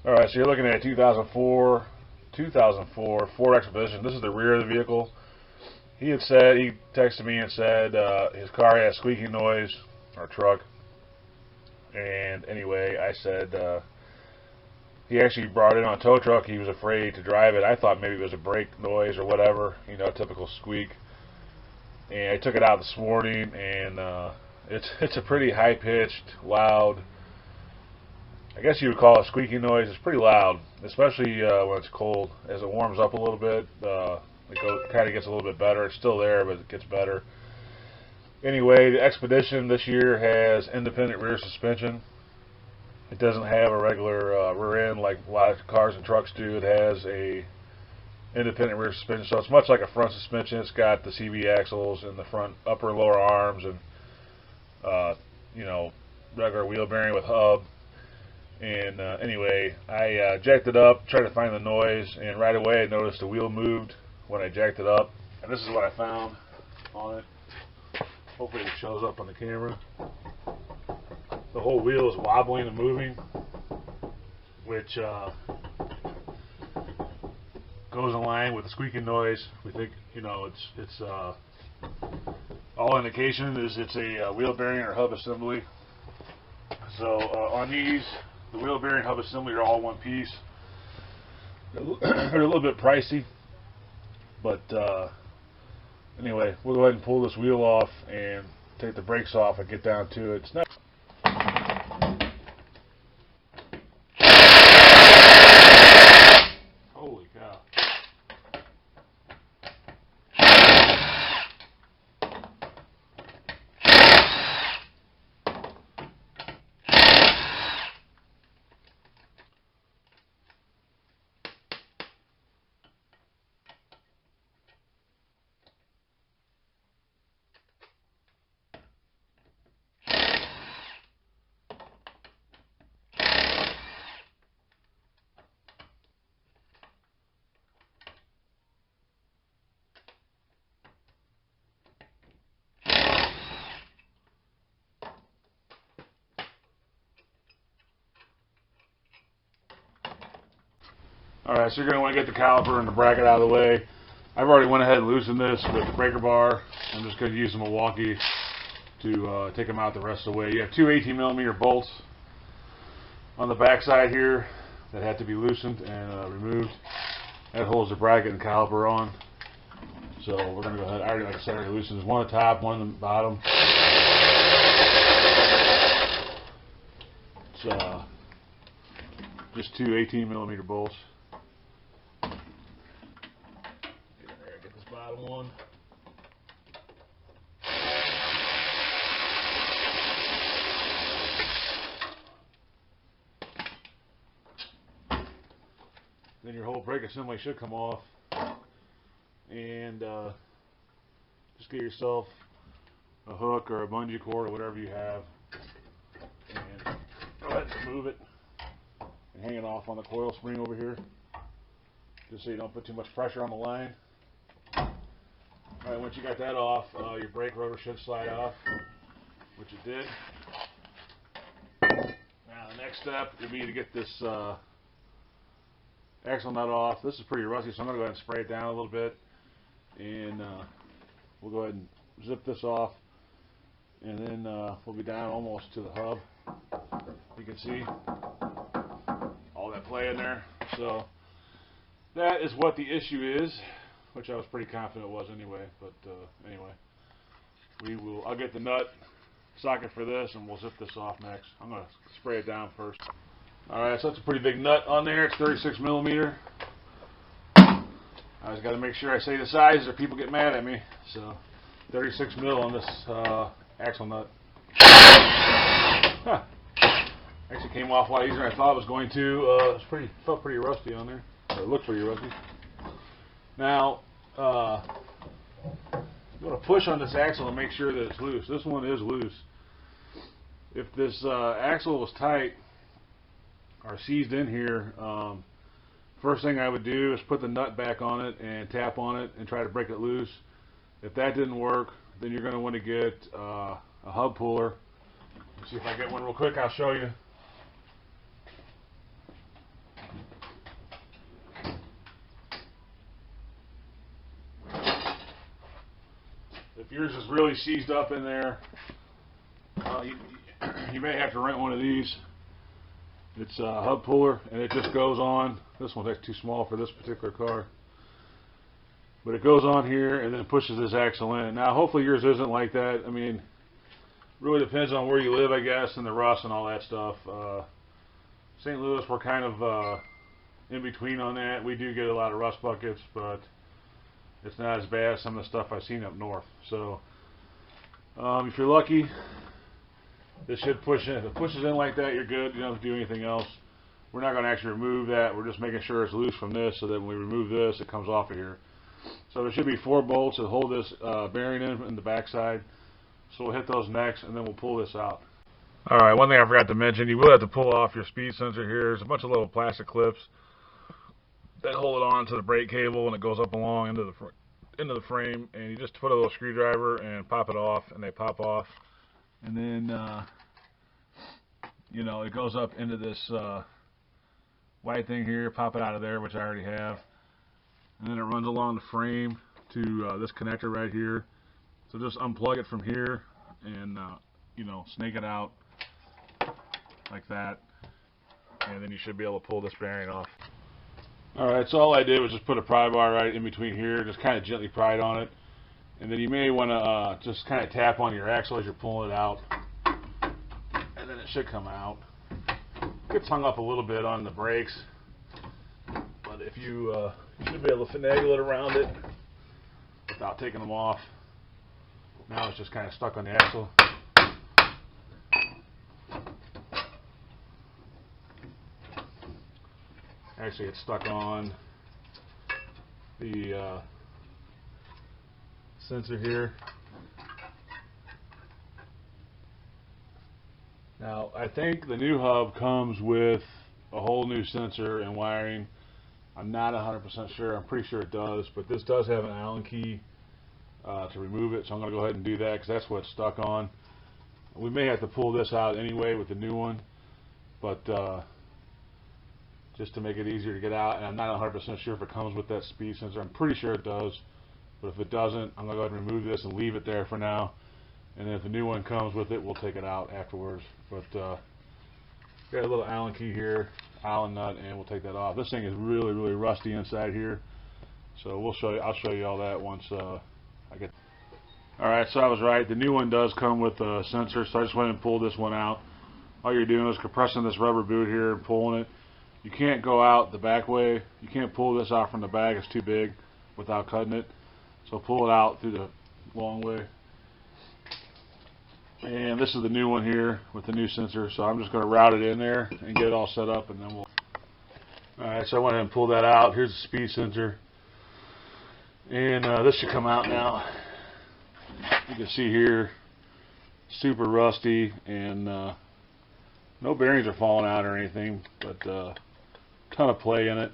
Alright, so you're looking at a 2004 Ford Expedition. This is the rear of the vehicle. He texted me and said his car had a squeaking noise, or truck. And anyway, I said he actually brought it on a tow truck. He was afraid to drive it. I thought maybe it was a brake noise or whatever, you know, a typical squeak. And I took it out this morning, and it's a pretty high-pitched, loud, I guess you would call it a squeaking noise. It's pretty loud, especially when it's cold. As it warms up a little bit, it kind of gets a little bit better. It's still there, but it gets better. Anyway, the Expedition this year has independent rear suspension. It doesn't have a regular rear end like a lot of cars and trucks do. It has a independent rear suspension, so it's much like a front suspension. It's got the CV axles and the front upper and lower arms, and you know, regular wheel bearing with hub. And anyway, I jacked it up, tried to find the noise, and right away I noticed the wheel moved when I jacked it up. And this is what I found on it. Hopefully it shows up on the camera. The whole wheel is wobbling and moving, which goes in line with the squeaking noise. We think, you know, it's all indication is it's a wheel bearing or hub assembly. So on these, the wheel bearing hub assembly are all one piece. They're a little bit pricey, but anyway, we'll go ahead and pull this wheel off and take the brakes off and get down to it. It's not. Holy cow. Alright, so you're going to want to get the caliper and the bracket out of the way. I've already went ahead and loosened this with the breaker bar. I'm just going to use the Milwaukee to take them out the rest of the way. You have two 18mm bolts on the back side here that have to be loosened and removed. That holds the bracket and caliper on. So we're going to go ahead. Like I said, I already loosened. There's one at the top, one at the bottom. It's just two 18mm bolts. Get this bottom one. Then your whole brake assembly should come off. And just get yourself a hook or a bungee cord or whatever you have, and go ahead and move it and hang it off on the coil spring over here, just so you don't put too much pressure on the line. Alright, once you got that off, your brake rotor should slide off, which it did. Now the next step would be to get this axle nut off. This is pretty rusty, so I'm going to go ahead and spray it down a little bit, and we'll go ahead and zip this off, and then we'll be down almost to the hub. You can see all that play in there. So that is what the issue is, which I was pretty confident it was anyway. But anyway, I'll get the nut socket for this, and we'll zip this off next. I'm going to spray it down first. Alright, so that's a pretty big nut on there. It's 36mm. I just got to make sure I say the size or people get mad at me. So 36mm on this axle nut. Huh. Actually came off a lot easier than I thought it was going to. It felt pretty rusty on there. Or it looked pretty rusty. Now, you want to push on this axle and make sure that it's loose. This one is loose. If this axle was tight or seized in here, first thing I would do is put the nut back on it and tap on it and try to break it loose. If that didn't work, then you're going to want to get a hub puller. Let's see if I get one real quick. I'll show you. yours is really seized up in there, you may have to rent one of these. It's a hub puller, and it just goes on. This one's actually too small for this particular car. But it goes on here and then pushes this axle in. Now, hopefully yours isn't like that. I mean, really depends on where you live, I guess, and the rust and all that stuff. St. Louis, we're kind of in between on that. We do get a lot of rust buckets, but it's not as bad as some of the stuff I've seen up north. So, if you're lucky, this should push in. If it pushes in like that, you're good. You don't have to do anything else. We're not going to actually remove that. We're just making sure it's loose from this, so that when we remove this, it comes off of here. So there should be 4 bolts that hold this bearing in the backside. So we'll hit those next, and then we'll pull this out. Alright, one thing I forgot to mention, you will have to pull off your speed sensor here. There's a bunch of little plastic clips that hold it on to the brake cable, and it goes up along into the frame, and you just put a little screwdriver and pop it off, and they pop off. And then, you know, it goes up into this white thing here, pop it out of there, which I already have. And then it runs along the frame to this connector right here. So just unplug it from here and, you know, snake it out like that. And then you should be able to pull this bearing off. Alright, so all I did was just put a pry bar right in between here, just kind of gently pry it on it. And then you may want to just kind of tap on your axle as you're pulling it out. And then it should come out. It gets hung up a little bit on the brakes. But if you should be able to finagle it around it without taking them off. Now it's just kind of stuck on the axle. Actually, it's stuck on the sensor here. Now, I think the new hub comes with a whole new sensor and wiring. I'm not 100% sure. I'm pretty sure it does, but this does have an Allen key to remove it, so I'm going to go ahead and do that because that's what it's stuck on. We may have to pull this out anyway with the new one, but just to make it easier to get out, and I'm not 100% sure if it comes with that speed sensor. I'm pretty sure it does, but if it doesn't, I'm going to go ahead and remove this and leave it there for now, and then if the new one comes with it, we'll take it out afterwards. But got a little Allen key here, Allen nut, and we'll take that off. This thing is really, really rusty inside here, so we'll show you. I'll show you all that once I get. All right, so I was right. The new one does come with a sensor, so I just went and pulled this one out. All you're doing is compressing this rubber boot here and pulling it. You can't go out the back way. You can't pull this out from the bag. It's too big without cutting it. So pull it out through the long way. And this is the new one here with the new sensor, so I'm just going to route it in there and get it all set up, and then we'll. Alright, so I went ahead and pulled that out. Here's the speed sensor, and this should come out now. You can see here, super rusty, and no bearings are falling out or anything, but ton of play in it.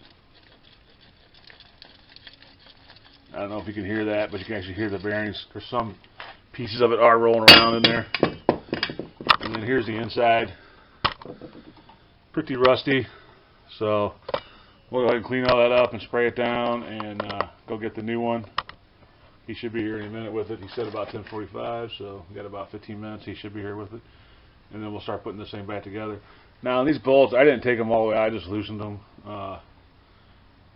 I don't know if you can hear that, but you can actually hear the bearings. There's some pieces of it are rolling around in there. And then here's the inside. Pretty rusty. So we'll go ahead and clean all that up and spray it down and go get the new one. He should be here in a minute with it. He said about 10:45, so we got about 15 minutes. He should be here with it. And then we'll start putting this thing back together. Now these bolts, I didn't take them all the way out. I just loosened them.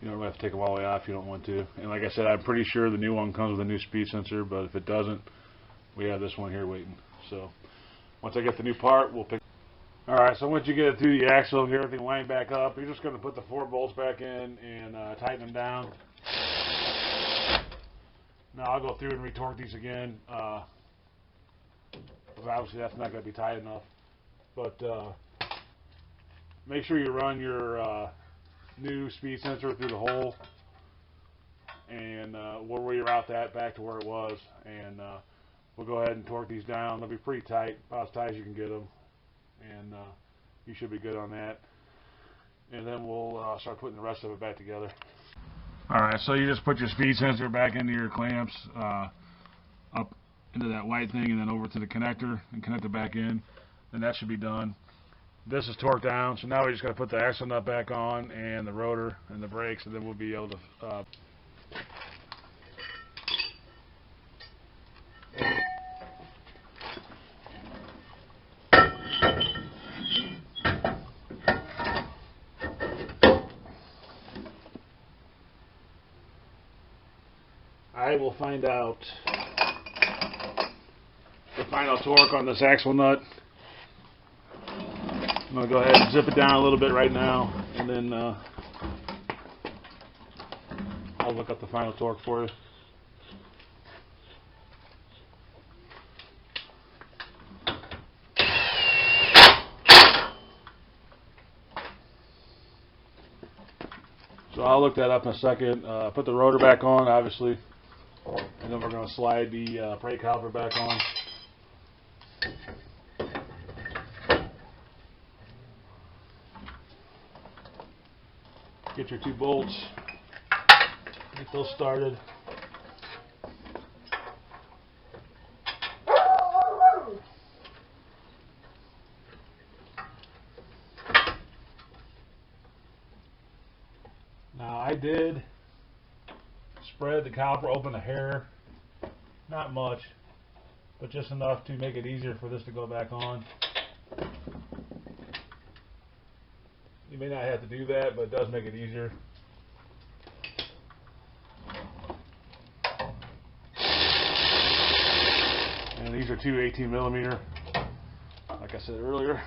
You don't have to take them all the way out if you don't want to. And like I said, I'm pretty sure the new one comes with a new speed sensor, but if it doesn't, we have this one here waiting. So once I get the new part, we'll pick. Alright, so once you get it through the axle and get everything lined back up, you're just going to put the 4 bolts back in and tighten them down. Now I'll go through and retorque these again. Obviously that's not going to be tight enough. But make sure you run your new speed sensor through the hole, and we'll reroute that back to where it was, and we'll go ahead and torque these down. They'll be pretty tight, about as tight as you can get them, and you should be good on that. And then we'll start putting the rest of it back together. Alright, so you just put your speed sensor back into your clamps, up into that white thing, and then over to the connector and connect it back in. Then that should be done. This is torqued down, so now we just got to put the axle nut back on and the rotor and the brakes, and then we'll be able to tight, we'll find out the final torque on this axle nut. I'm going to go ahead and zip it down a little bit right now, and then I'll look up the final torque for you. So I'll look that up in a second. Put the rotor back on, obviously, and then we're going to slide the brake caliper back on. Get your 2 bolts, get those started. Now I did spread the caliper open a hair, not much, but just enough to make it easier for this to go back on. You may not have to do that, but it does make it easier. And these are 2 18mm, like I said earlier.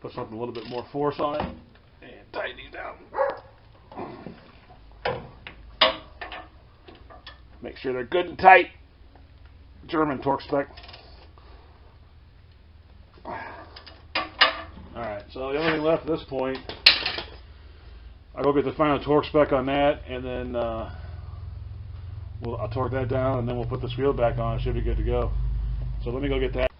Put something a little bit more force on it and tighten these down. Make sure they're good and tight. German torque spec. Alright, so the only thing left at this point, I'll go get the final torque spec on that, and then I'll torque that down, and then we'll put this wheel back on. It should be good to go. So let me go get that.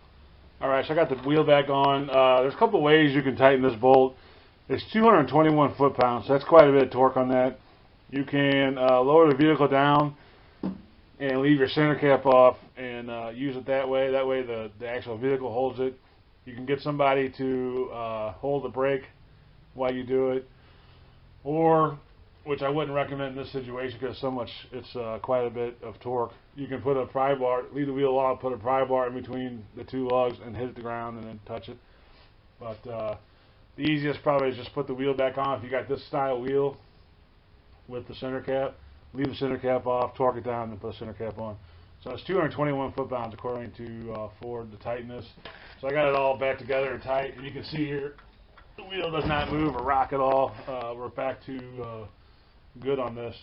Alright, so I got the wheel back on. There's a couple of ways you can tighten this bolt. It's 221 foot-pounds, so that's quite a bit of torque on that. You can lower the vehicle down and leave your center cap off and use it that way. That way the actual vehicle holds it. You can get somebody to hold the brake while you do it. Or, which I wouldn't recommend in this situation because it's quite a bit of torque. You can put a pry bar, leave the wheel off, put a pry bar in between the 2 lugs and hit the ground and then touch it. But the easiest probably is just put the wheel back on. If you got this style wheel with the center cap, leave the center cap off, torque it down, and then put the center cap on. So it's 221 foot-pounds according to Ford to tighten this. So I got it all back together and tight, and you can see here the wheel does not move or rock at all. We're back to good on this.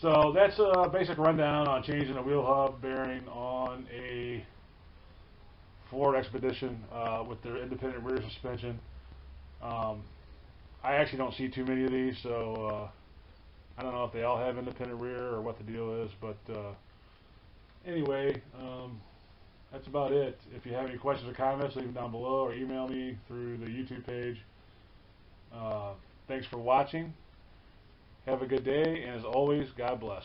So that's a basic rundown on changing a wheel hub bearing on a Ford Expedition with their independent rear suspension. I actually don't see too many of these, so I don't know if they all have independent rear or what the deal is, but anyway, that's about it. If you have any questions or comments, leave them down below or email me through the YouTube page. Thanks for watching. Have a good day, and as always, God bless.